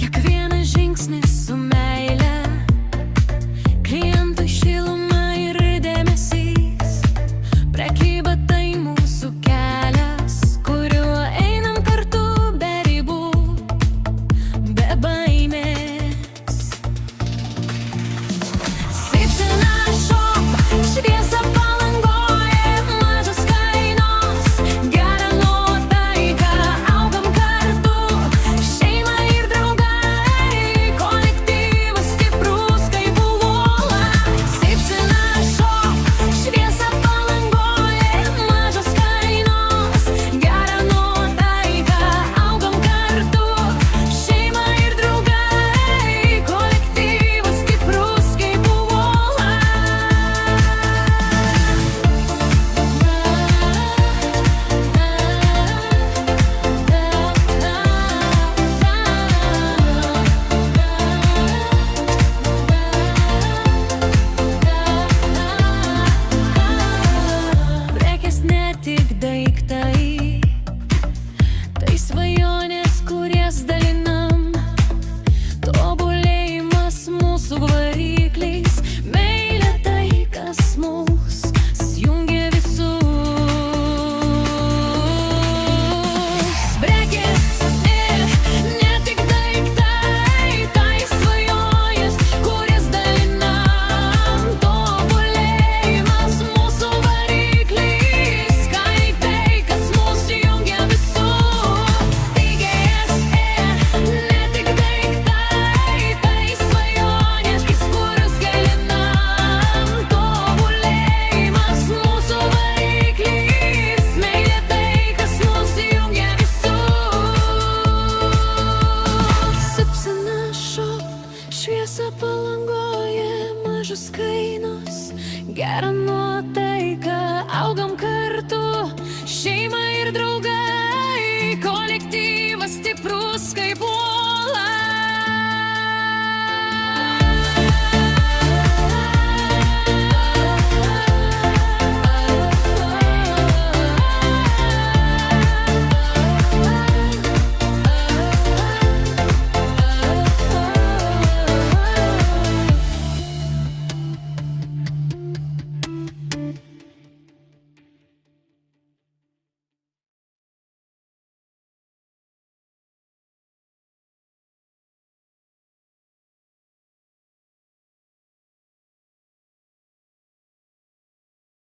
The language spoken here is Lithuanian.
Kiekvienas žingsnis su meile, klientui šiluma ir dėmesys. Prekyba tai mūsų kelias, kuriuo einam kartu be ribų, be baimės. Sipsina Shop, šviesa Palangoje, mažos kainos, gera nuotaika, augam kartu, šeima ir draugai, kolektyvas stiprus kaip uola. Sipsina Shop, šviesa Palangoje, mažos kainos, gera nuotaika, augam kartu, šeima ir draugai, kolektyvas stiprus kaip uola. Prekės ne tik daiktai, tai svajonės, kurias dalinam. Tobulėjimas mūsų varikliais, meilė tai, kas mus jungia visus. Prekės ne tik daiktai, tai svajonės, kurias dalinam. Tobulėjimas mūsų varikliais, kaip tai, kas mus jungia visus. Prekės ne tik daiktai, tai svajonės, kurias dalinam. Tobulėjimas mūsų varikliais, meilė tai, kas mus jungia visus. Sipsina Shop, šviesa Palangoje, mažos kainos, gera nuotaika, augam kartu, šeima ir draugai, kolektyvas stiprus kaip